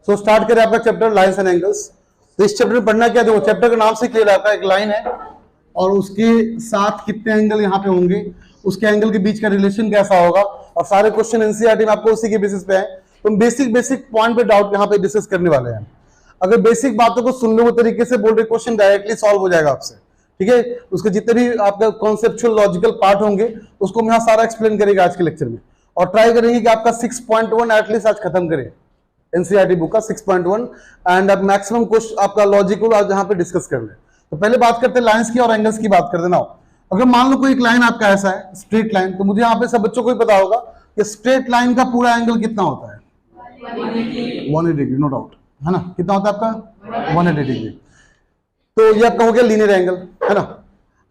So start करें आपका chapter lines and angles. तो इस चैप्टर में पढ़ना क्या, देखो चैप्टर का नाम से क्लियर आता है, एक लाइन है और उसके साथ कितने एंगल यहाँ पे होंगे, उसके एंगल के बीच का रिलेशन कैसा होगा, और सारे क्वेश्चन एनसीईआरटी में आपको उसी के बेसिस पे है। तो हम बेसिक पॉइंट पे डाउट यहाँ पे डिस्कस करने वाले हैं। अगर बेसिक बातों को सुन लो वो तरीके से बोल रहे, क्वेश्चन डायरेक्टली सॉल्व हो जाएगा आपसे, ठीक है। उसके जितने भी आपका कॉन्सेप्चुअल लॉजिकल पार्ट होंगे उसको हम यहाँ सारा एक्सप्लेन करेंगे आज के लेक्चर में, और ट्राई करेंगे कि आपका 6.1 एटलीस्ट आज खत्म करें एनसीईआरटी बुक का 6.1, एंड अब मैक्सिमम क्वेश्चन आपका लॉजिकल आज यहाँ पे डिस्कस कर ले। तो पहले बात करते हैं लाइंस की और एंगल्स की बात कर देना। अगर मान लो कोई एक लाइन आपका ऐसा है स्ट्रेट लाइन, तो मुझे यहाँ पे सब बच्चों को ही पता होगा कि स्ट्रेट लाइन का पूरा एंगल कितना होता है 180 डिग्री, नो डाउट, है ना। कितना होता है आपका 180 डिग्री। तो ये आपका हो गया लीनियर एंगल, है ना।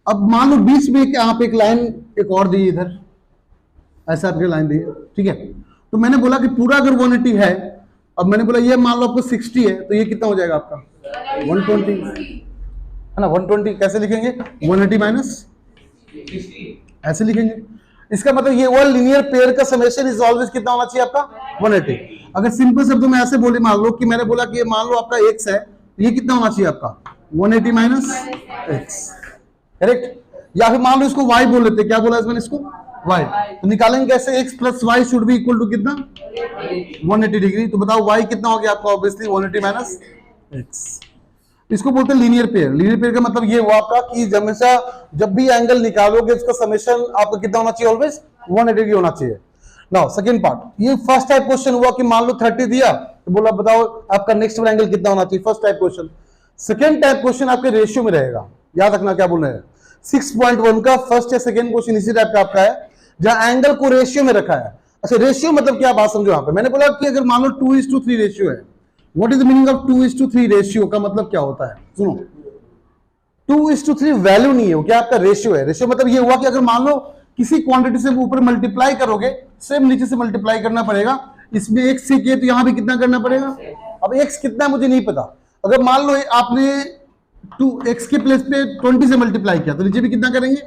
अब मान लो बीच में यहाँ पे एक लाइन एक और दी, इधर ऐसा आपकी लाइन दी है, ठीक है। तो मैंने बोला कि पूरा अगर 180 है, अब मैंने बोला ये मान लो आपको 60 है, तो ये कितना हो जाएगा आपका 120, है ना। 120 कैसे लिखेंगे, 180 माइनस ऐसे लिखेंगे। इसका मतलब ये वो लीनियर पेयर का समेशन इज ऑलवेज कितना होना चाहिए आपका 180। अगर सिंपल शब्दों में ऐसे बोले, मान लो कि मैंने बोला कि मान लो आपका x है, तो ये कितना होना चाहिए आपका 180 माइनस x, करेक्ट। या फिर मान लो इसको y बोल लेते, क्या बोला मैंने इसको y, तो निकालेंगे कैसे, x plus y should be equal to कितना 180 डिग्री। तो बताओ y कितना हो गया आपका, ऑब्वियसली 180 माइनस x। इसको बोलते हैं लीनियर पेयर। लीनियर पेयर का मतलब ये हुआ आपका कि हमेशा जब भी एंगल निकालोगे उसका समेशन आपका कितना होना चाहिए, ऑलवेज 180 डिग्री होना चाहिए। नाउ सेकंड पार्ट, ये फर्स्ट टाइप क्वेश्चन हुआ कि मान लो 30 दिया, तो बोला बताओ आपका नेक्स्ट वाला एंगल कितना होना चाहिए, first type question. Second type question आपके रेशियो में रहेगा, याद रखना क्या बोल रहे हैं। 6.1 का फर्स्ट या सेकंड क्वेश्चन इसी टाइप का आपका है, जहां एंगल को रेशियो में रखा है। अच्छा रेशियो मतलब क्या, बात समझो। यहाँ पे मैंने बोला कि अगर मान लो 2:3 रेशियो है, what is the meaning of 2:3 ratio का मतलब क्या होता है, सुनो। 2:3 वैल्यू नहीं है वो, क्या आपका रेशियो है। रेशियो मतलब ये हुआ कि अगर मान लो किसी क्वांटिटी से ऊपर मल्टीप्लाई करोगे, सेम नीचे से मल्टीप्लाई करना पड़ेगा। इसमें x से किया तो यहां भी कितना करना पड़ेगा। अब x कितना मुझे नहीं पता, अगर मान लो आपने 2x के प्लेस पे 20 से मल्टीप्लाई किया, तो नीचे भी कितना करेंगे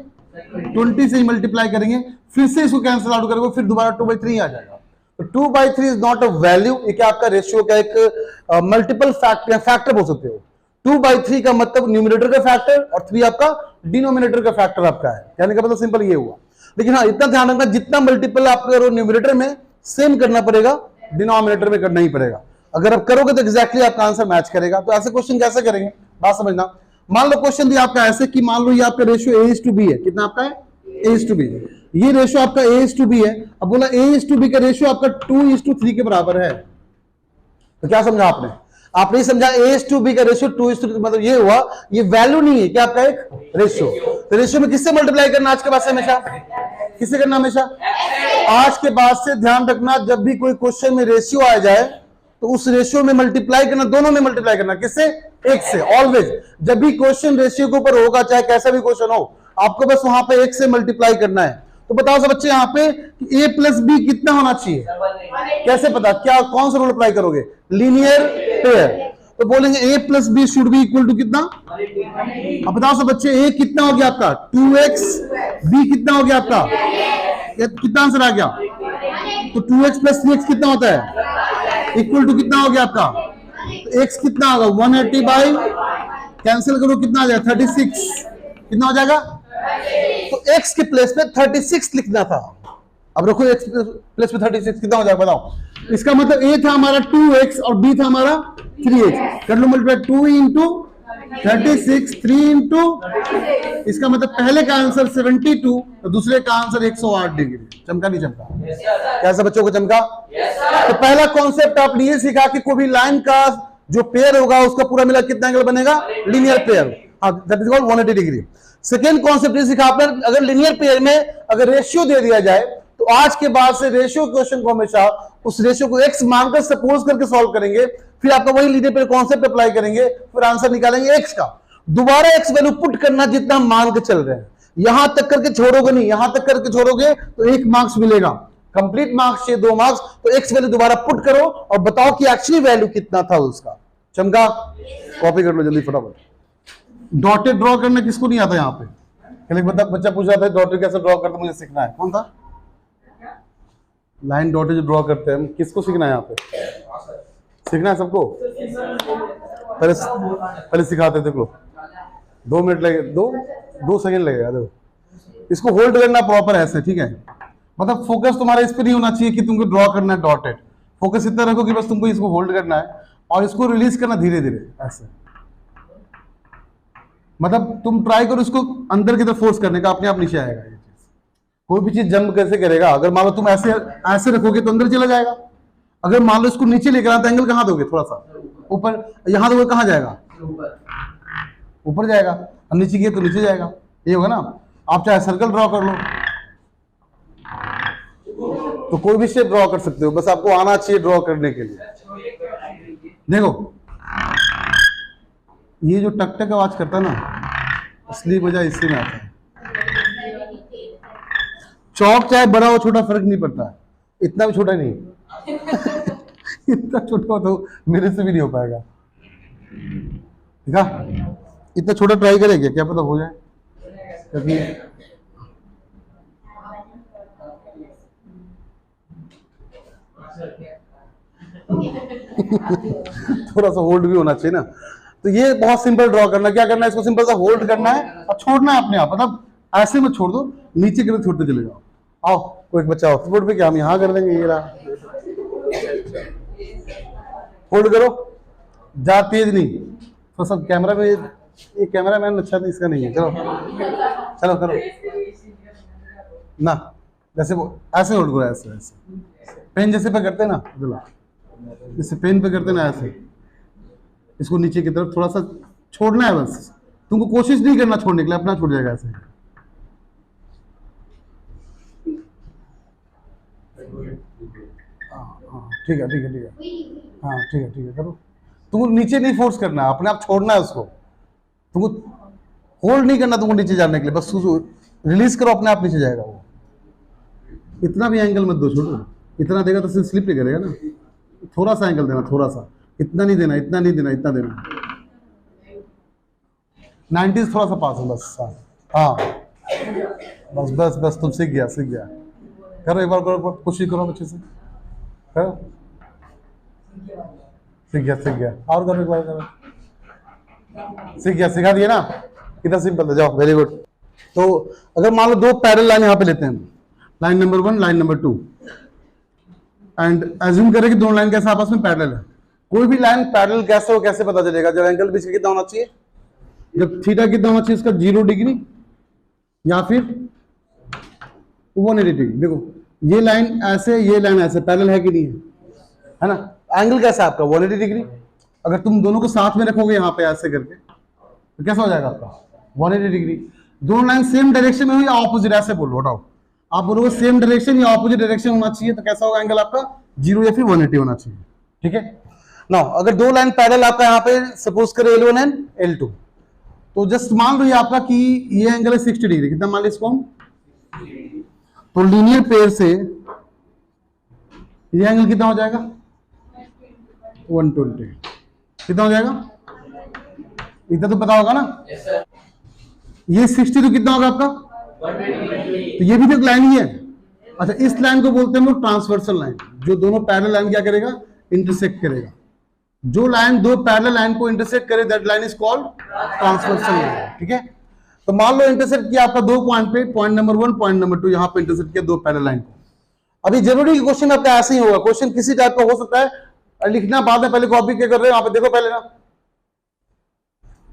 20 से ही मल्टीप्लाई करेंगे, फिर से इसको कैंसिल आउट करोगे, फिर दोबारा 2/3 आ जाएगा। तो 2/3 इज नॉट अ वैल्यू, ये क्या आपका रेशियो का एक मल्टीपल फैक्टर बोल सकते हो। 2/3 का मतलब न्यूमरेटर का फैक्टर और 3 आपका डिनोमिनेटर का फैक्टर आपका है, कहने का मतलब सिंपल ये हुआ। लेकिन हाँ इतना ध्यान रखना, जितना मल्टीपल आप करो न्यूमरेटर में सेम करना पड़ेगा, डिनोमिनेटर में करना ही पड़ेगा। अगर आप करोगे तो एग्जैक्टली आपका आंसर मैच करेगा। तो ऐसे क्वेश्चन कैसे करेंगे, बात समझना। मान लो क्वेश्चन दिया आपका ऐसे कि मान लो ये आपका रेशियो A:B है, कितना आपका है A:B, ये रेशियो आपका A:B है। अब बोला A:B का रेशियो आपका 2:3 के बराबर है। तो क्या समझा आपने, आपने समझा A:B का रेशियो 2:3, मतलब ये हुआ ये वैल्यू नहीं है, क्या आपका एक रेशियो। तो रेशियो में किससे मल्टीप्लाई करना आज के बाद से, हमेशा किससे करना, हमेशा। आज के बाद से ध्यान रखना, जब भी कोई क्वेश्चन में रेशियो आ जाए तो उस रेशियो में मल्टीप्लाई करना, दोनों में मल्टीप्लाई करना, किससे, एक से। ऑलवेज जब भी क्वेश्चन रेशियो के ऊपर होगा, चाहे कैसा भी क्वेश्चन हो, आपको बस वहां पे एक से मल्टीप्लाई करना है। तो बताओ सब बच्चे यहाँ पे a प्लस बी कितना होना चाहिए, कैसे पता, क्या कौन सा रूल अप्लाई करोगे, लीनियर पेयर। तो बोलेंगे a plus b should be equal to कितना। अब बताओ सब बच्चे a कितना हो गया आपका 2x, b कितना हो गया आपका, ये कितना आंसर आ गया। तो 2x प्लस 3x कितना होता है, इक्वल टू कितना हो गया आपका, तो x कितना होगा 180 बाई, कैंसिल करो कितना आ जाएगा 36, कितना हो जाएगा। तो x के प्लेस पे 36 लिखना था। अब रखो x प्लेस पे 36 कितना हो जाएगा बताओ। इसका मतलब a था हमारा 2x और b था हमारा 3x, कर लो मल्टीप्लाई 2 इंटू 36, 3 इंटू, इसका मतलब पहले का आंसर 72 और दूसरे का आंसर 108 डिग्री। चमका नहीं चमका, कैसा बच्चों को चमका। तो पहला कॉन्सेप्ट आपने ये सीखा कि कोई भी लाइन का जो पेयर होगा उसका पूरा मिला कितना एंगल बनेगा, linear pair, that is called 180 degree. Second concept ये सीखा आपने, अगर लीनियर पेयर में अगर रेशियो दे दिया जाए तो आज के बाद से रेशियो क्वेश्चन को हमेशा उस रेशियो को x मानकर सपोज करके सॉल्व करेंगे, फिर आपका वही लीनियर पेयर कॉन्सेप्ट अप्लाई करेंगे, फिर आंसर निकालेंगे x का। दोबारा x वैल्यू पुट करना जितना मान के चल रहे हैं, यहां तक करके छोड़ोगे नहीं, यहां तक करके छोड़ोगे तो 1 मार्क्स मिलेगा, कंप्लीट मार्क्स चाहिए 2 मार्क्स। तो x वैल्यू दोबारा पुट करो और बताओ कि एक्चुअली वैल्यू कितना था उसका। चमका, कॉपी कर लो जल्दी फटाफट। डॉटेड ड्रॉ करना किसको नहीं आता यहाँ पे, बच्चा पूछ रहा था डॉटेड कैसे ड्रॉ करते, मुझे सीखना है। कौन था लाइन डॉटेड जो ड्रॉ करते हैं, किसको सीखना है यहाँ पे, सीखना है सबको? पहले पहले सिखाते थे, देखो 2 मिनट लगे, 2 सेकंड लगेगा। देखो इसको होल्ड करना प्रॉपर ऐसे, ठीक है? मतलब फोकस तुम्हारा इस पे नहीं होना चाहिए कि तुमको ड्रॉ करना है डॉटेड। फोकस इतना रखो कि बस तुमको इसको होल्ड करना है और इसको रिलीज करना धीरे धीरे ऐसे। मतलब तुम ट्राई करो इसको अंदर की तरफ फोर्स करने का, अपने आप नीचे आएगा ये चीज। कोई भी चीज जंप कैसे करेगा? अगर मान लो तुम ऐसे ऐसे रखोगे तो अंदर चला जाएगा। अगर मान लो इसको नीचे लेकर आना तो एंगल कहां दोगे? थोड़ा सा ऊपर। यहां दोगे कहां जाएगा? ऊपर जाएगा। और नीचे किए तो नीचे जाएगा। ये होगा ना। आप चाहे सर्कल ड्रॉ कर लो, तो कोई भी शेप ड्रॉ कर सकते हो, बस आपको आना चाहिए ड्रॉ करने के लिए। देखो ये जो टक टक आवाज करता है ना, असली वजह इसी में आता है। चौक चाहे बड़ा हो छोटा फर्क नहीं पड़ता है, इतना भी छोटा नहीं। इतना छोटा तो मेरे से भी नहीं हो पाएगा। ठीक है? इतना छोटा ट्राई करेंगे, क्या पता हो जाए। क्योंकि थोड़ा सा होल्ड भी होना चाहिए ना। तो ये बहुत सिंपल ड्रॉ करना। क्या करना है? इसको सिंपल सा होल्ड करना है और छोड़ना है अपने आप। मतलब ऐसे में छोड़ दो, नीचे की तरफ छोड़ते चले जाओ। आओ कोई एक बच्चा ऑफ बोर्ड पे, क्या हम यहां कर देंगे? ये रहा, होल्ड करो, जा तेज नहीं। तो सब कैमरा में, ये कैमरा मैन अच्छा नहीं, इसका नहीं है। चलो चलो करो ना, जैसे वो ऐसे होल्ड करो, ऐसे ऐसे पेन जैसे पे करते ना, जैसे पेन पे करते ना, ऐसे इसको नीचे की तरफ थोड़ा सा छोड़ना है। बस तुमको कोशिश नहीं करना छोड़ने के लिए, अपना छूट जाएगा ऐसे। ठीक है ठीक है ठीक है, हाँ ठीक है करो। तुमको नीचे नहीं फोर्स करना, अपने आप छोड़ना है उसको। तुमको होल्ड नहीं करना तुमको नीचे जाने के लिए, बस रिलीज करो, अपने आप नीचे जाएगा वो। इतना भी एंगल मत दो, छोड़ो। इतना देगा तो सिर्फ स्लिप ही करेगा ना। थोड़ा सा एंगल देना, थोड़ा सा, इतना नहीं देना, इतना नहीं देना, इतना देना। 90s थोड़ा सा पास है बस। हाँ बस बस बस, तुम सीख गया सीख गया। करो एक बार, करो कोशिश करो अच्छे से, करो। सीख गया। और करो एक बार, करो। सीख गया, सिखा दिया ना, कितना सिंपल है। जाओ, वेरी गुड। तो अगर मान लो 2 पैरेलल लाइन यहाँ पे लेते हैं, line number 1, line number 2, and assume करें कि दोनों लाइन कैसे आपस में पैरेलल है। कोई भी लाइन पैरेलल कैसे हो, कैसे पता चलेगा? जब एंगल बीच का कितना होना चाहिए, जब थीटा कितना होना चाहिए इसका, 0 डिग्री या फिर 180 डिग्री। देखो ये लाइन ऐसे, ये लाइन ऐसे, पैरेलल है कि नहीं है ना? एंगल कैसा है आपका? 180 डिग्री। अगर तुम दोनों को साथ में रखोगे यहाँ पे ऐसे करके, तो कैसा हो जाएगा आपका? 180 डिग्री। दोनों लाइन सेम डायरेक्शन में हो या ऑपोजिट? ऐसे बोलो, हटाओ। आप बोलोगे सेम डायरेक्शन या ऑपोजिट डायरेक्शन होना चाहिए, तो कैसा होगा एंगल आपका? 0 या फिर 180 होना चाहिए। ठीक है ना? अगर 2 लाइन पैरेलल आपका यहाँ पे, सपोज करें L1 एंड L2, तो जस्ट मान लो ये आपका कि ये एंगल है 60 डिग्री। कितना मान लो इसको हम? तो लीनियर पेयर से ये एंगल कितना हो जाएगा? 120। कितना हो जाएगा? इतना तो पता होगा ना। ये 60 तो कितना होगा आपका? तो ये भी तो एक लाइन ही है। अच्छा, इस लाइन को बोलते हैं हम लोग ट्रांसवर्सल लाइन, जो दोनों पैरेलल लाइन क्या करेगा? इंटरसेक्ट करेगा। जो लाइन 2 पैरेलल लाइन को इंटरसेक्ट करे, that line is called transversal line. ठीक है? तो मान लो इंटरसेक्ट किया आपका 2 पॉइंट पे, पॉइंट नंबर 1, पॉइंट नंबर 2, यहां पे इंटरसेक्ट किया 2 पैरेलल लाइन को। अभी जरूरी कि क्वेश्चन आपका ऐसे ही होगा, क्वेश्चन किसी टाइप का हो सकता है, लिखना बाद में, पहले कॉपी क्या कर रहे हो, यहाँ पे देखो पहले ना।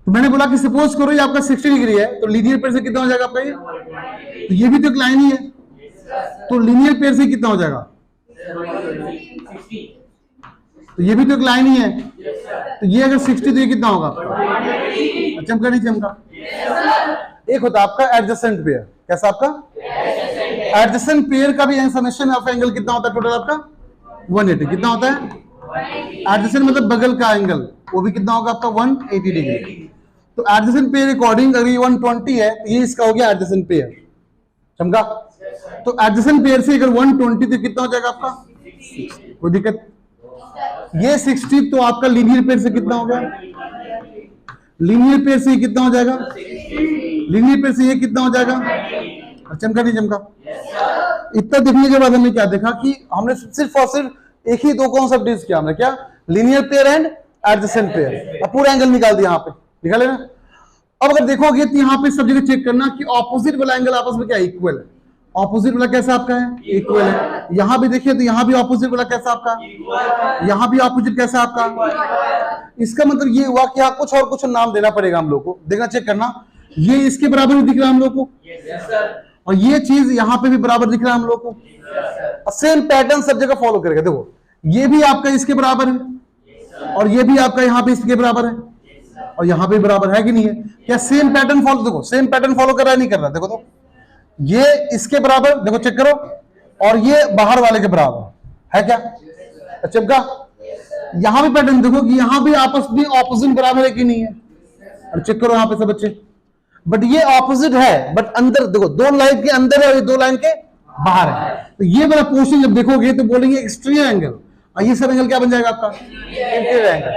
तो मैंने बोला कि सपोज करो ये आपका 60 डिग्री है, तो लीनियर पेयर से कितना हो जाएगा आपका? ये तो ये भी तो एक लाइन ही है, तो लीनियर पेयर से कितना हो जाएगा? तो ये भी तो एक लाइन ही है, तो ये अगर 60 तो ये कितना होगा आपका? चमका नहीं चमका? एक होता है आपका एडजेसेंट पेयर। कैसा आपका? एडजेसेंट पेयर का भी समेशन ऑफ एंगल कितना होता है टोटल आपका? 180। कितना होता है? एडजेसेंट मतलब बगल का एंगल, वो भी कितना होगा आपका? 180 डिग्री। तो एडजेसेंट पेयर अकॉर्डिंग अगर 120 है, तो ये इसका हो गया एडजेसेंट पेयर। समझा? तो एडजेसेंट पेयर से अगर 120 तो कितना हो जाएगा आपका? कोई दिक्कत? ये 60 तो आपका लीनियर पेयर से कितना हो गया? लीनियर पेयर से कितना हो जाएगा? लीनियर पेयर से ये कितना हो जाएगा? चमका नहीं चमका? इतना देखने के बाद हमने क्या देखा कि हमने सिर्फ और सिर्फ एक ही 2 कॉन्सेप्ट यूज किया। हमने क्या? Linear pair and adjacent pair. अब पूरा एंगल निकाल दिया, यहाँ पे निकाले ना। अब अगर देखोगे तो यहाँ पे सब जगह चेक करना कि ऑपोजिट वाला एंगल आपस में क्या इक्वल है। ऑपोजिट वाला कैसा आपका है? इक्वल है। यहां भी देखिए तो यहां भी ऑपोजिट वाला कैसा आपका, यहां भी ऑपोजिट कैसा आपका। इसका मतलब ये हुआ कि यहाँ कुछ और कुछ नाम देना पड़ेगा हम लोग को, देखना चेक करना। ये इसके बराबर ही दिख रहा है हम लोग को, और ये चीज यहाँ पे भी बराबर दिख रहा है हम लोग को। सेम पैटर्न सब जगह फॉलो करेगा। देखो ये भी आपका इसके बराबर है, और ये भी आपका यहाँ पे इसके बराबर है, और यहाँ पे बराबर है कि नहीं है? क्या सेम पैटर्न फॉलो, देखो सेम पैटर्न फॉलो कर रहा है नहीं कर रहा? देखो तो ये इसके बराबर, देखो चेक करो, और ये बाहर वाले के बराबर है क्या? चिपका। यहां भी पैटर्न देखो कि यहां भी आपस में ऑपोजिट बराबर है कि नहीं है, और चेक करो यहां पे सब बच्चे। बट ये ऑपोजिट है, बट अंदर देखो, दो लाइन के अंदर है और दो लाइन के बाहर है। तो ये वाला पोर्शन जब देखोगे तो बोलेंगे एक्सटीरियर एंगल, और ये सब एंगल क्या बन जाएगा आपका? Interior angle.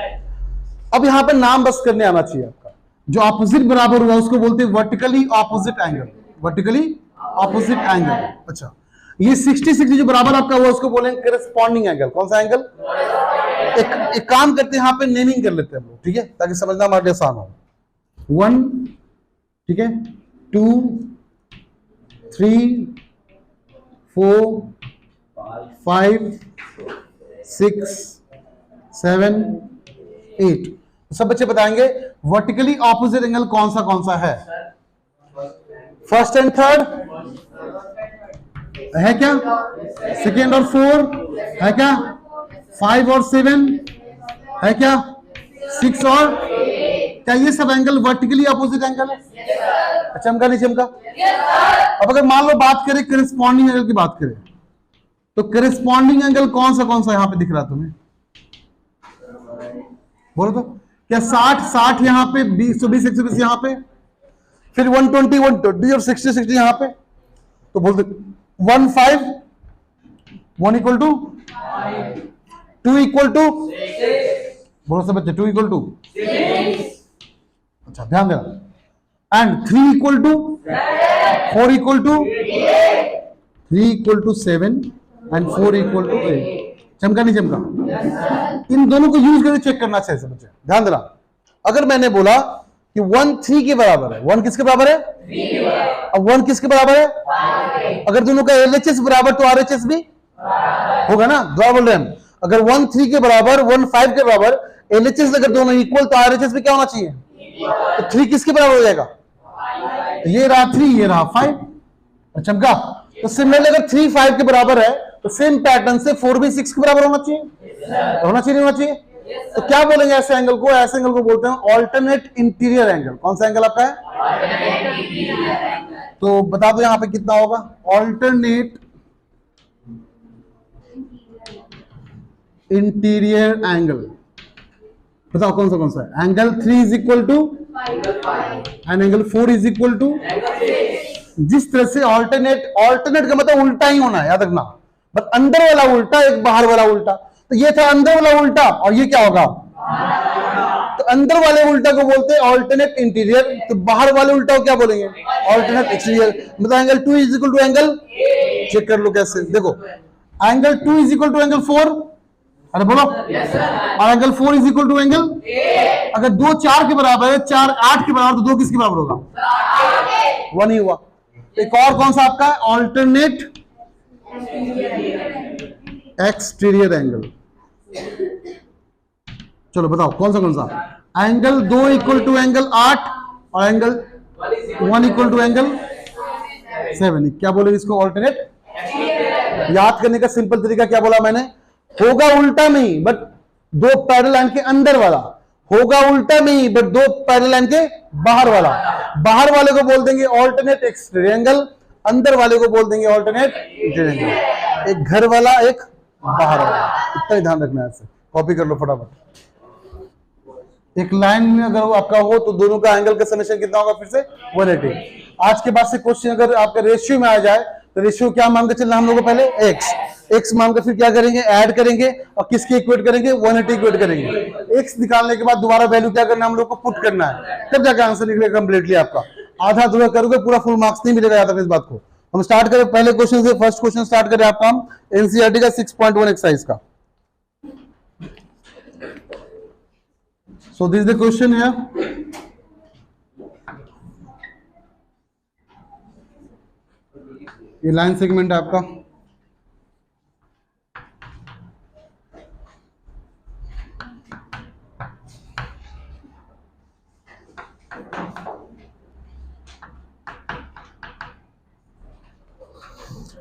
अब यहां पे नाम बस करने आना चाहिए आपका। जो ऑपोजिट बराबर हुआ उसको बोलते हैं vertically opposite angle, vertically opposite angle. अच्छा, ये 60-60 जो बराबर आपका हुआ उसको बोलेंगे करेस्पॉन्डिंग एंगल। कौन सा एंगल? एक काम करते हैं, यहाँ पे नेमिंग कर लेते हैं हम लोग, ठीक है, ताकि समझना हमारे लिए आसान हो। 1, ठीक है, 2, 3, 4, 5, 6, 7, 8। सब बच्चे बताएंगे वर्टिकली ऑपोजिट एंगल कौन सा है। फर्स्ट एंड थर्ड है क्या? सेकेंड और 4 है क्या? 5 और 7 है क्या? 6 और, क्या ये सब एंगल वर्टिकली अपोजिट एंगल है? चमका नहीं चमका? अब अगर मान लो बात करें करेस्पॉन्डिंग एंगल की बात करें, तो करेस्पॉन्डिंग एंगल कौन सा यहां पे दिख रहा है तुम्हें? बोलो तो। क्या 60 यहां पे, 120 120 यहां पे, फिर 120 और 60 यहां पे, तो बोलते 1 5 1 इक्वल टू 2 इक्वल टू, बोलो सब बच्चे 2 इक्वल टू, अच्छा ध्यान देना। And 3 equal to 4 equal to 3 equal to 7 and 4 equal to 8। चमका नहीं चमका? इन दोनों को यूज करके चेक करना चाहिए सब बच्चे, ध्यान देना। अगर मैंने बोला कि 1 3 के बराबर है, 1 किसके बराबर है? 3। अब 1 किसके बराबर है? 5। अगर दोनों का LHS बराबर तो RHS भी होगा ना, दोबारा बोल रहे हैं। अगर 1 3 के बराबर 1 5 के बराबर, LHS अगर दोनों इक्वल तो RHS भी क्या होना चाहिए? तो 3 किसके बराबर हो जाएगा? ये रहा 3, ये रहा 5। चमका? तो सिमिलरली अगर 3 5 के बराबर है तो सेम पैटर्न से 4 भी 6 के बराबर होना चाहिए, होना चाहिए नहीं होना चाहिए? तो क्या बोलेंगे ऐसे एंगल को? ऐसे एंगल को बोलते हैं ऑल्टरनेट इंटीरियर एंगल। कौन सा एंगल आपका है? तो बता दो यहां पे कितना होगा? Alternate interior angle. बताओ कौन सा है? Angle 3 is equal to and angle 4 is equal to. जिस तरह से ऑल्टरनेट का मतलब उल्टा ही होना है, याद रखना। बट अंदर वाला उल्टा, एक बाहर वाला उल्टा। तो ये था अंदर वाला उल्टा, और ये क्या होगा? तो अंदर वाले उल्टा को बोलते हैं ऑल्टरनेट इंटीरियर, तो बाहर वाले उल्टा को क्या बोलेंगे? Alternate exterior. मतलब angle 2 is equal to angle, check कर लो कैसे, देखो angle 2 is equal to angle 4, अरे बोलो, और angle 4 is equal to angle, अगर 2 4 के बराबर है, 4 8 के बराबर, तो 2 किसके बराबर होगा? 1 ही हुआ। एक और कौन सा आपका है? Alternate exterior angle. चलो बताओ कौन सा? एंगल 2 इक्वल टू एंगल 8 और एंगल 1 इक्वल टू एंगल 7। क्या बोले इसको? ऑल्टरनेट। याद करने का सिंपल तरीका क्या बोला मैंने? होगा उल्टा में ही, बट 2 पैरेलल लाइन के अंदर वाला होगा उल्टा में ही, बट 2 पैरेलल लाइन के बाहर वाला। बाहर वाले को बोल देंगे ऑल्टरनेट एक्सटीरियर एंगल, अंदर वाले को बोल देंगे ऑल्टरनेट इंटीरियर एंगल। एक घर वाला, एक बाहर वाला, इतना ही ध्यान रखना है। ऐसे कॉपी कर लो फटाफट। एक लाइन में अगर वो आपका हो तो दोनों का एंगल का समेशन कितना होगा? फिर से 180। आज के बाद से क्वेश्चन अगर आपका रेशियो में आ जाए तो रेशियो क्या मान के चलना हम लोग को? पहले x मान के फिर क्या करेंगे? ऐड करेंगे, और किसके इक्वेट करेंगे? 180 इक्वेट करेंगे। x निकालने के बाद दोबारा वैल्यू क्या करना है हम लोग को? पुट करना है, तब जाकर आंसर निकलेगा कंप्लीटली आपका। आधा अधूरा करोगे पूरा फुल मार्क्स नहीं मिलेगा, याद रखना इस बात को। हम स्टार्ट करें पहले क्वेश्चन से। फर्स्ट क्वेश्चन स्टार्ट करें आपका हम एनसीईआरटी का 6.1 एक्सरसाइज का। सो दिस द क्वेश्चन है, ये लाइन सेगमेंट है आपका।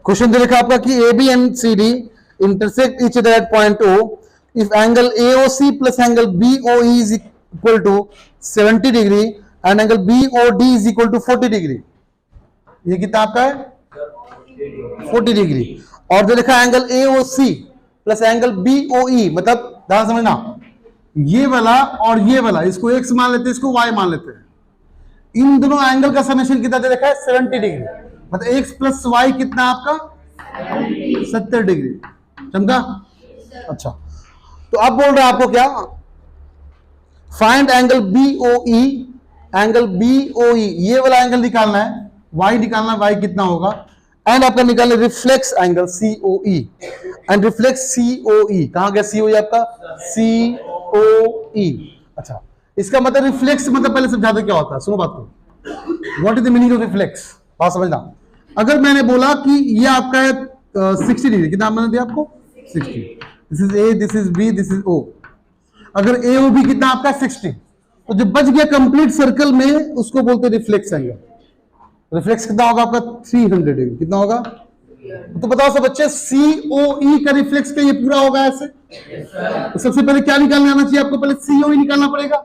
क्वेश्चन दे रखा आपका कि A B and C D intersect each other at point O if angle AOC plus angle BOE is equal to 70 degree and angle BOD is equal to 40 degree. ये कितना आपका है 40 degree. और जो लिखा angle AOC plus angle BOE, मतलब ध्यान समझना, ये वाला और ये वाला, इसको x मान लेते हैं, इसको y मान लेते हैं। इन दोनों एंगल का समेशन कितना दे रखा है 70 डिग्री, मतलब x प्लस y कितना आपका 70 डिग्री। समझा? अच्छा, तो अब बोल रहा है आपको क्या, find angle BOE, angle BOE ये वाला एंगल निकालना है, y निकालना है, y कितना होगा, एंड आपका निकालना reflex angle COE, and reflex COE कहां गया COE आपका COE। अच्छा, इसका मतलब रिफ्लेक्स मतलब पहले समझा दो क्या होता है, सुनो बात को, what is the meaning of reflex, बात समझना। अगर मैंने बोला कि ये आपका है 60 डिग्री, कितना मैंने दिया आपको 60, this is A, this is B, this is O, अगर AOB कितना आपका 60, तो जो बच गया कंप्लीट सर्कल में उसको बोलते हैं रिफ्लेक्स एंगल। रिफ्लेक्स कितना होगा आपका 300 डिग्री, कितना होगा, तो बताओ सब बच्चे COE का रिफ्लेक्स का ये पूरा होगा ऐसे। तो सबसे पहले क्या निकालने आना चाहिए आपको, पहले COE निकालना पड़ेगा,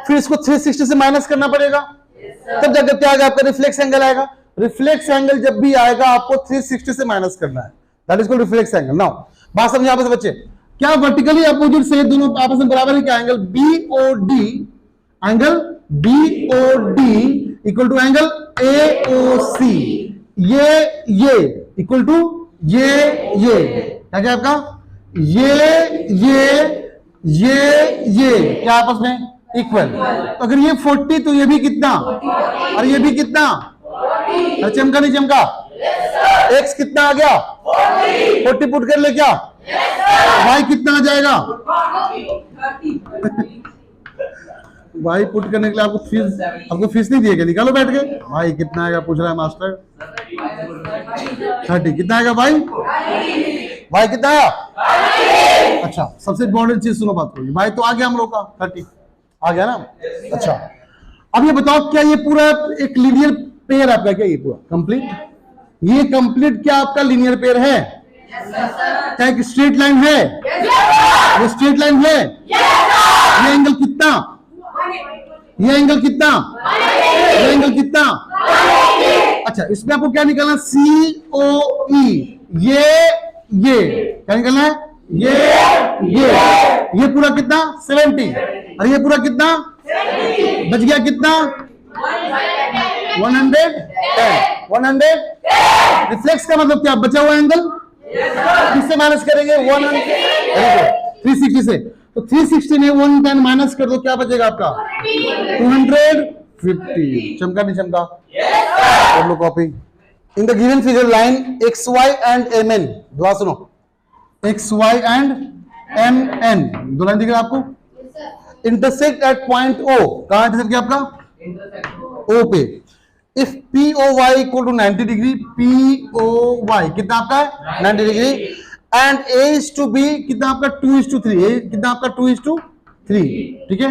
फिर इसको 360 से माइनस करना पड़ेगा, तब जाकर क्या आएगा आपका रिफ्लेक्स एंगल आएगा। रिफ्लेक्स एंगल जब भी आएगा आपको 360 से माइनस करना है, that is called reflex angle. Now बात समझिए आपस बच्चे, क्या वर्टिकली अपोजिट से दोनों आपस में बराबर है, क्या angle BOD equal to angle AOC, ये इक्वल टू ये क्या क्या आपका ये क्या आपस में इक्वल। तो अगर ये 40 तो ये भी कितना, और ये भी कितना, अरे चमका नहीं चमका, x कितना आ गया 40 पुट कर ले, क्या y कितना आ जाएगा y पुट करने के लिए आपको फीस नहीं दिएगा, निकालो बैठ के, भाई कितना आएगा पूछ रहा है मास्टर 30, कितना आएगा भाई, y कितना आया। अच्छा, सबसे इंपॉर्टेंट चीज सुनो बात को, भाई तो आ गया हम लोग का 30 आ गया ना। अच्छा, अब ये बताओ क्या ये पूरा एक लीनियर पेयर आपका, क्या ये पूरा कंप्लीट, ये कंप्लीट क्या आपका लीनियर पेयर है, क्या एक स्ट्रेट लाइन है, ये स्ट्रेट लाइन है, ये एंगल कितना, ये एंगल कितना, ये एंगल कितना। अच्छा, इसमें आपको क्या निकालना, COE, ये क्या निकालना है, ये पूरा कितना 70, और ये पूरा कितना बच गया कितना 110। रिफ्लेक्स का मतलब क्या, बचा हुआ एंगल किससे माइनस करेंगे 360 से, तो 360 में 110 माइनस कर दो, क्या बचेगा आपका 250। चमका नहीं चमका, कर लो copy. In the given figure line XY and MN, दुआ सुनो, XY एंड MN दो लाइन दिख रहा है आपको, इंटरसेक्ट एट पॉइंट O, कहां इंटरसेक्ट किया आपका O पे। If POY equal to 90 degree, POY कितना आपका है 90 degree, and A is to B कितना आपका 2:3, A कितना आपका 2:3, ठीक है।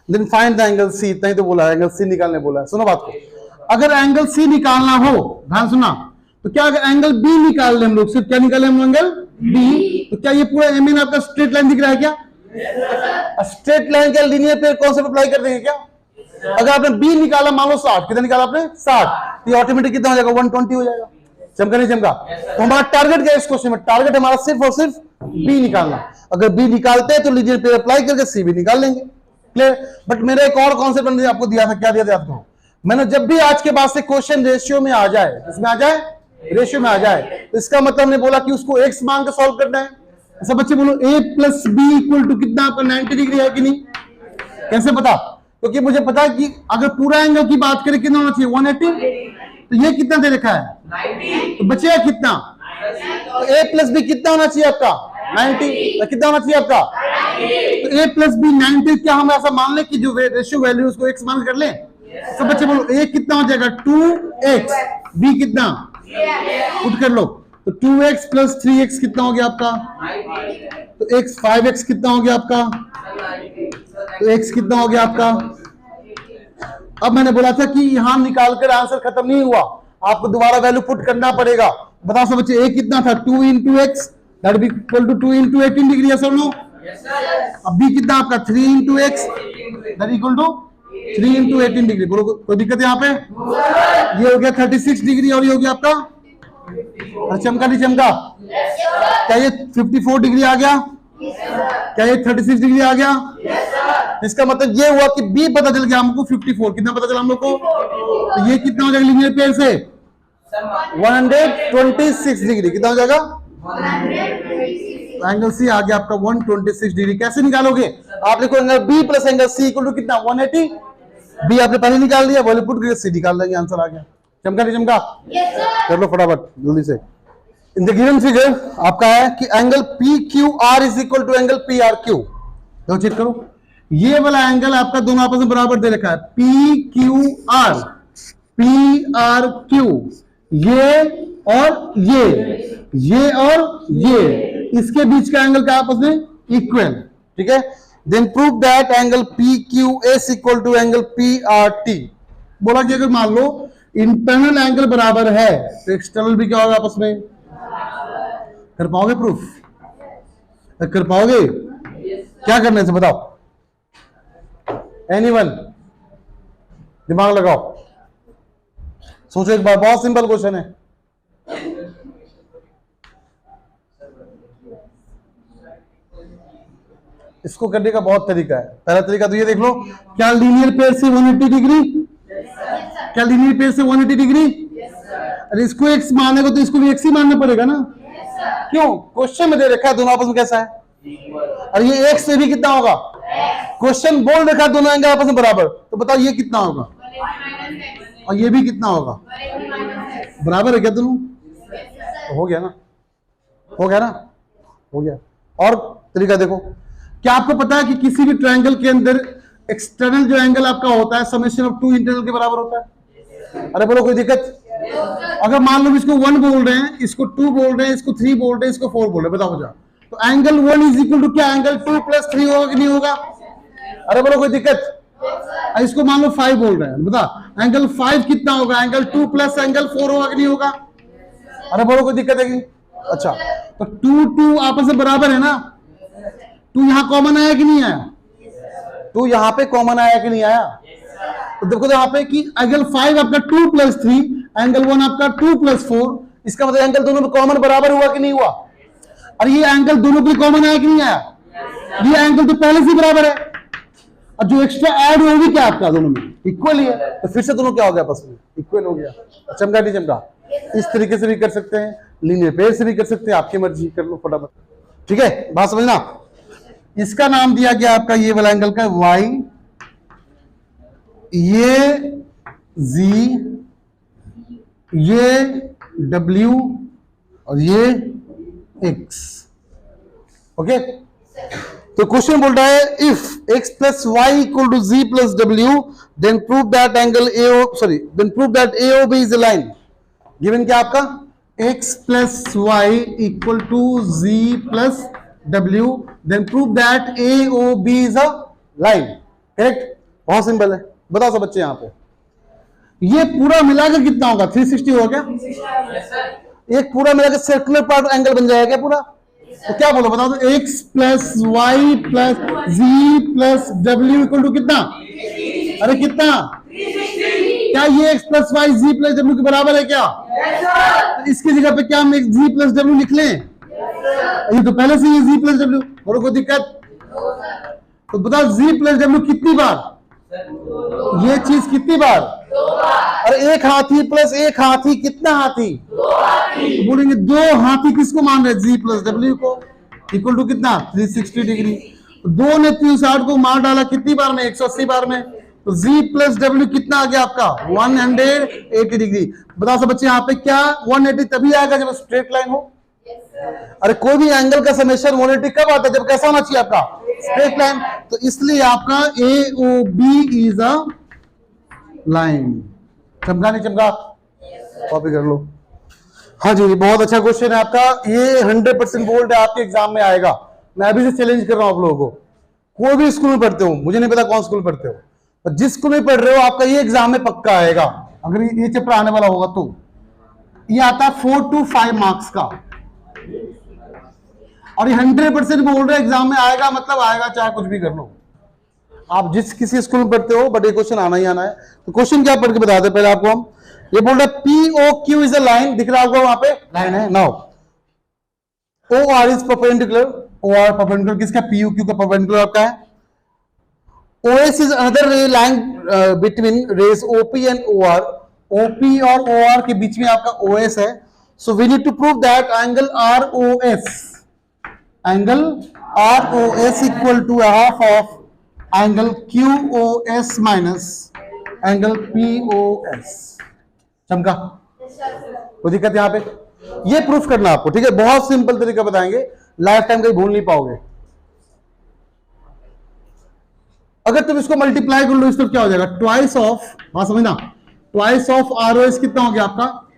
Then find the angle C, इतना ही तो बोला है, एंगल C निकालने बोला है। सुनो बात को, अगर एंगल C निकालना हो, ध्यान सुना, तो क्या अगर एंगल B निकाल ले हम लोग, सिर्फ क्या निकाले हम एंगल B, तो क्या ये पूरा MN आपका स्ट्रेट लाइन दिख रहा है क्या, स्ट्रेट लाइन क्या लीनियर पेयर कॉन्सेप्ट अप्लाई कर देंगे क्या। अगर आपने B निकाला मान लो 60, कितना निकाला आपने 60, तो ऑटोमेटिक कितना हो जाएगा 120 हो जाएगा। चमका नहीं चमका, तो हमारा टारगेट क्या है इस क्वेश्चन में, टारगेट हमारा सिर्फ और सिर्फ B निकालना। अगर B निकालते हैं तो लीनियर पेयर अप्लाई करके C भी निकाल लेंगे, क्लियर। बट मेरा एक और कॉन्सेप्ट मैंने आपको दिया था, क्या दिया था आपको, मैंने जब भी आज के बाद से क्वेश्चन रेशियो में आ जाए, इसमें आ जाए रेशियो में आ जाए, तो इसका मतलब ने बोला कि उसको x मान के सॉल्व करना है। ऐसा बच्चे बोलो A plus B equal to कितना आपका 90 डिग्री है कि नहीं, कैसे पता, क्योंकि मुझे पता है कि अगर पूरा एंगल की बात करें कितना होना चाहिए 180, तो ये कितना दे रखा है 90, तो बचेगा कितना, तो A प्लस B कितना होना चाहिए आपका 90। तो कितना होना चाहिए आपका? तो a प्लस बी 90। क्या हम ऐसा मान लें कि जो रेशियो वैल्यू उसको x मान कर लें? सब बच्चे बोलो a कितना हो जाएगा? 2x। b कितना? पुट कर लो। तो 2x प्लस 3x कितना हो गया आपका? तो x 5x कितना हो गया आपका? तो x कितना हो गया आपका? अब मैंने बोला था कि यहां निकालकर आंसर खत्म नहीं हुआ, आपको दोबारा वैल्यू पुट करना पड़ेगा। बताओ सब बच्चे, a कितना था? 2 into x that be equal to 2 into 18 degree. Yes और नो? अब b कितना आपका? 3 into x that equal to 3 into 18 degree. बोलो कोई दिक्कत है यहाँ पे? ये हो गया 36 डिग्री और ये हो गया आपका, चमका नहीं चमका? क्या ये 54 डिग्री आ गया? क्या ये 36 डिग्री आ गया? इसका मतलब ये हुआ कि b पता चल गया हमको 54। कितना पता चला हम लोग को? तो ये कितना हो जाएगा लीनियर पेयर से? 126 डिग्री। कितना हो जाएगा? एंगल सी आ गया आपका 126 डिग्री। कैसे निकालोगे? आप देखो angle B plus angle C equal to कितना? 180। बी आपने पहले निकाल लिया, वैल्यू पुट करके सी निकाल लेंगे, आंसर आ गया। चमका नहीं चमका? कर लो फटाफट जल्दी से। इन द गिवन फिगर आपका है कि angle P Q R is equal to angle P R Q. तो चेक करो, ये वाला एंगल आपका दोनों आपस में बराबर दे रखा है, P Q are, P R Q, ये और ये और ये, इसके बीच का एंगल का आपस में इक्वल। ठीक है, then prove that angle P Q S equal to angle P R T. बोला कि अगर मान लो इंटरनल एंगल बराबर है तो एक्सटर्नल भी क्या होगा आपस में? कर पाओगे प्रूफ? कर पाओगे? क्या करने से बताओ? एनीवन? दिमाग लगाओ, सोचो एक बार, बहुत सिंपल क्वेश्चन है। इसको करने का बहुत तरीका है। पहला तरीका तो ये देख लो, क्या लीनियर पेयर से 180 डिग्री? क्या लीनियर पेयर से 180 डिग्री? अरे इसको x मानेगा तो इसको भी x ही मानना पड़ेगा ना। क्यों? क्वेश्चन में दे रखा है दोनों आपस में कैसा है, और ये x से भी कितना होगा? क्वेश्चन बोल रखा है दोनों एंगल आपस में बराबर, तो बताओ ये कितना होगा और ये भी कितना होगा? बराबर है क्या दोनों? तो हो गया ना, हो गया ना, हो गया। और तरीका देखो, क्या आपको पता है कि किसी भी ट्रायंगल के अंदर एक्सटर्नल जो एंगल आपका होता है समेशन ऑफ 2 इंटरनल के बराबर होता है? अरे बोलो कोई दिक्कत? अगर मान लो इसको 1 बोल रहे हैं, इसको 2 बोल रहे हैं, इसको 3 बोल रहे हैं, इसको 4 बोल रहे हैं, बताओ मुझे, तो एंगल 1 इज इक्वल टू क्या? एंगल 2 प्लस 3 होगा कि नहीं होगा? अरे बोलो कोई दिक्कत? इसको मान लो 5 बोल रहे हैं, बता एंगल 5 कितना होगा? एंगल 2 प्लस एंगल 4 होगा कि नहीं होगा? अरे बोलो कोई दिक्कत है कि? अच्छा, तो 2 आपस में बराबर है ना, 2 यहां कॉमन आया कि नहीं आया? 2 यहां पे कॉमन आया कि नहीं आया? तो देखो यहाँ पे कि एंगल 5 आपका 2 प्लस 3, एंगल 1 आपका 2 प्लस 4, इसका मतलब एंगल दोनों में कॉमन बराबर हुआ कि नहीं हुआ? और ये एंगल दोनों के कॉमन आया कि नहीं आया? ये एंगल तो पहले से बराबर है, और जो एक्स्ट्रा ऐड हुआ भी क्या आपका दोनों में इक्वल ही है, तो फिर से दोनों क्या हो गया आपस में? इक्वल हो गया। चमका नहीं चमका? इस तरीके से भी कर सकते हैं, लीनियर पेयर से भी कर सकते हैं, आपकी मर्जी, कर लो फटाफट। ठीक है, बात समझना। इसका नाम दिया गया आपका ये वाला एंगल का y, ये z, ये w और ये x। ओके, तो क्वेश्चन बोल रहा है if x plus y equal to z plus w then prove that angle then prove that AOB is a line. Given क्या आपका? x plus y equal to z plus w then prove that AOB is a line. Correct? बहुत simple है। बताओ सब बच्चे यहाँ पे, ये पूरा मिलाकर कितना होगा? 360 होगा क्या? एक पूरा मिलाकर सर्कुलर पार्ट एंगल बन जाएगा क्या पूरा? तो क्या बोलो बताओ तो, x plus y plus z plus w equal to कितना? अरे कितना? क्या ये x plus y z plus w के बराबर है क्या? तो इसकी जगह पे क्या हम z प्लस w लिख लें? ये तो पहले से ये z प्लस w। बोलो कोई दिक्कत? तो बताओ z प्लस w कितनी बार? ये चीज कितनी बार? अरे एक हाथी प्लस एक हाथी कितना हाथी? तो बोलेंगे 2 हाथी किसको मान रहे? z प्लस w को, इक्वल टू कितना? 360 डिग्री। 2 ने 360 को मार डाला कितनी बार में? 180 बार में। तो z प्लस w कितना आ गया आपका? 180 डिग्री। बताओ सब बच्चे यहाँ पे क्या 180 तभी आएगा जब स्ट्रेट लाइन हो? अरे कोई भी एंगल का समेशन 180 कब आता है? जब कैसा होना चाहिए आपका? Straight line. तो इसलिए आपका AOB इज अ लाइन। चमका नहीं चमका? कॉपी कर लो। हाँ जी, बहुत अच्छा क्वेश्चन है आपका। ये 100% बोल्ड है, आपके एग्जाम में आएगा। मैं अभी से चैलेंज कर रहा हूं आप लोगों को। कोई भी स्कूल में पढ़ते हो, मुझे नहीं पता कौन स्कूल पढ़ते हो, पर जिस स्कूल में पढ़ रहे हो आपका ये एग्जाम में पक्का आएगा। अगर ये चैप्टर आने वाला होगा तो ये आता है 4 to 5 मार्क्स का, और ये 100% बोल रहे एग्जाम में आएगा, मतलब आएगा, चाहे कुछ भी कर लो। आप जिस किसी स्कूल में पढ़ते हो, बट ये क्वेश्चन आना ही आना है। तो क्वेश्चन क्या पढ़ के बताते हैं पहले आपको हम। ये बोल रहे POQ इज अ लाइन, दिख रहा होगा वहां पे लाइन है। Now OR is perpendicular. OR perpendicular किसका? POQ का परपेंडिकुलर आपका है। OS is another ray line between rays OP and OR. OP और OR के बीच में आपका OS है। So we need to prove that angle ROS equal to a half of angle QOS minus angle POS। चमका? कोई दिक्कत यहाँ पे? ये प्रूफ करना आपको, ठीक है? बहुत सिंपल तरीका बताएंगे, लाइफ टाइम कहीं भूल नहीं पाओगे। अगर तुम इसको मल्टीप्लाई कर लो इस तो क्या हो जाएगा? ट्वाइस ऑफ, बात समझना, ट्वाइस ऑफ ROS कितना हो गया आपका?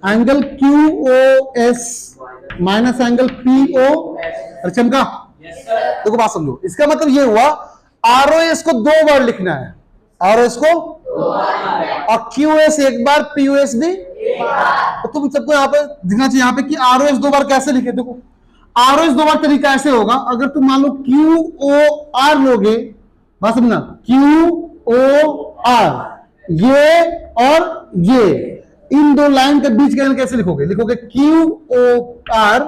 Angle QOS minus angle PO। अरे चमका? देखो बात समझो, इसका मतलब ये हुआ ROS को 2 बार लिखना है, ROS को, और QOS एक बार, POS भी। तो तुम सबको यहाँ पे दिखना चाहिए यहाँ पे कि ROS 2 बार कैसे लिखे। देखो ROS 2 बार तरीका ऐसे होगा, अगर तुम मान लो QOR लोगे, बात समझना, QOR, ये और ये, इन दो लाइन के बीच का एंगल कैसे लिखोगे? लिखोगे QOR,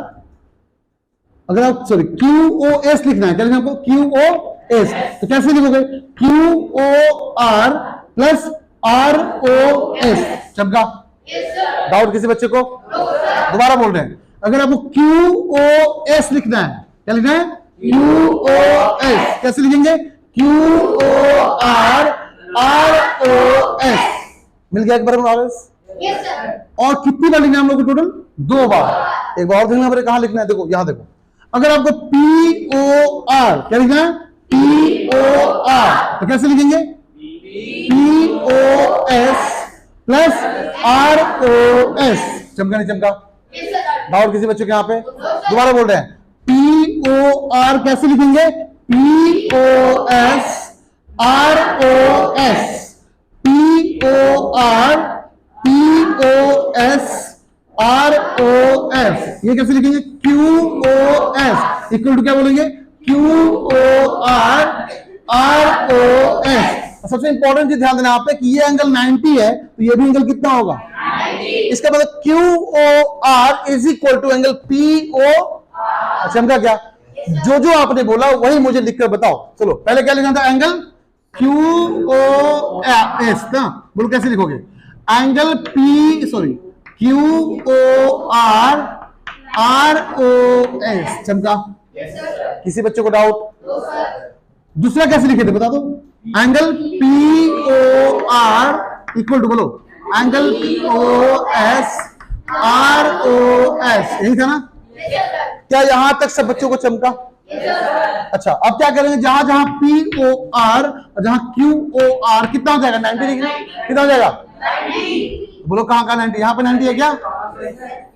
अगर आप सॉरी QOS लिखना है, क्या लिखना आपको? QOS। तो कैसे लिखोगे? QOR plus ROS। चमका? डाउट किसी बच्चे को? दोबारा बोल रहे हैं, अगर आपको QOS लिखना है, क्या लिखना है? QOS। कैसे लिखेंगे? QOR ROS। मिल गया एक बार ROS? और कितनी बार लिखना है हम लोग को? टोटल 2 बार। एक बार और देखना पड़ेगा कहां लिखना है। देखो यहां देखो, अगर आपको POR, क्या लिखना है? POR, तो कैसे लिखेंगे? POS plus ROS। चमका नहीं चमका? डाउट किसी बच्चों के यहाँ पे? दोबारा बोल रहे हैं, POR कैसे लिखेंगे? POS ROS, POR POS ROS। ये कैसे लिखेंगे? QOS इक्वल टू क्या बोलेंगे? QOR ROS। सबसे इंपॉर्टेंट चीज ध्यान देना यहाँ पे कि ये एंगल 90 है, तो ये भी एंगल कितना होगा? 90। इसका मतलब QOR is equal to angle PO। समझा क्या? जो आपने बोला वही मुझे लिखकर बताओ। चलो पहले क्या लिखना था? एंगल QOS ना, बोलो कैसे लिखोगे? Angle QOR ROS। चमका? किसी बच्चों को डाउट? दूसरा कैसे लिखे थे बता दो? एंगल POR इक्वल टू, बोलो, एंगल POS ROS। यही था ना? क्या यहां तक सब बच्चों को चमका? अच्छा, अब क्या करेंगे? जहां जहां POR और जहां QOR कितना हो जाएगा? 90 डिग्री। कितना हो जाएगा? 90। बोलो कहां का 90? यहां पे 90 है क्या?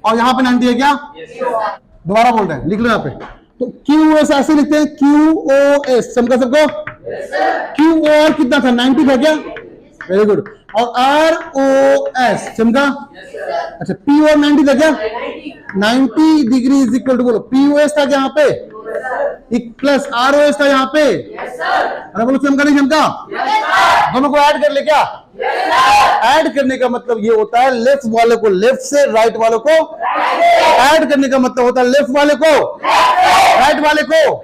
और यहां पे 90 है क्या? दोबारा बोल रहे हैं, लिख लो यहां पे। तो QOS ऐसे लिखते हैं, QOS। चमका सबको? QOR कितना था? 90 था क्या? Very good. और ROS चमका? अच्छा, POR 90 था क्या? 90 डिग्री इज इक्वल टू, बोलो, POS था क्या यहाँ पे? प्लस ROS था यहाँ पे? अरे बोलो चमका नहीं चमका? दोनों को ऐड कर ले क्या? ऐड करने का मतलब ये होता है लेफ्ट वाले को लेफ्ट से, राइट वाले को ऐड करने का मतलब होता है लेफ्ट वाले को राइट वाले को,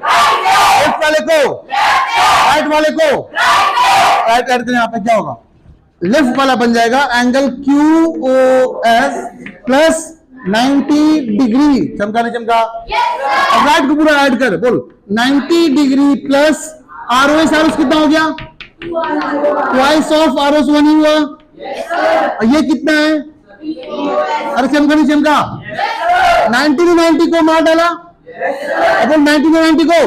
लेफ्ट वाले को राइट वाले को ऐड करके यहाँ पे क्या होगा? लेफ्ट वाला बन जाएगा एंगल QOS प्लस 90 डिग्री। चमका नहीं चमका? अब राइट को पूरा ऐड कर, बोल 90 डिग्री प्लस ROS। ROS कितना हो गया? ट्वाइस ऑफ ROS 1 ही हुआ। और ये कितना है? अरे चमका नहीं चमका? 90 में 90 को मार डाला, अपन 90 में 90 को,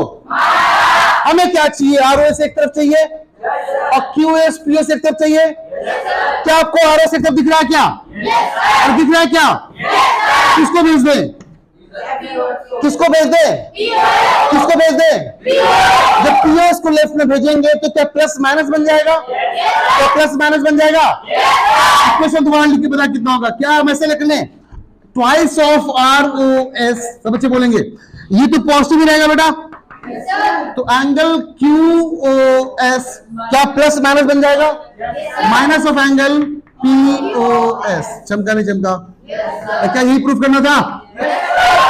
हमें क्या चाहिए? ROS एक तरफ चाहिए और QoS PoS एक तरफ चाहिए। क्या आपको ROS एक तरफ दिख रहा है क्या? और दिख रहा है क्या? किसको भेज दें? किसको भेज दें? किसको भेज दें? जब PoS को लेफ्ट में भेजेंगे तो क्या प्लस माइनस बन जाएगा? क्या प्लस माइनस बन जाएगा? इक्वेशन दोबारा लिख के बता कितना होगा। क्या हम ऐसे लिख लें? ट्वाइस ऑफ ROS, सब बच्चे बोलेंगे ये तो पॉजिटिव ही रहेगा बेटा। तो एंगल QoS क्या प्लस माइनस बन जाएगा? Minus of angle PoS। चमका नहीं चमका? क्या यही प्रूफ करना था?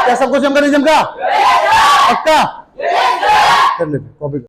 क्या सबको चमका नहीं चमका? पक्का? कर लेते कॉपी।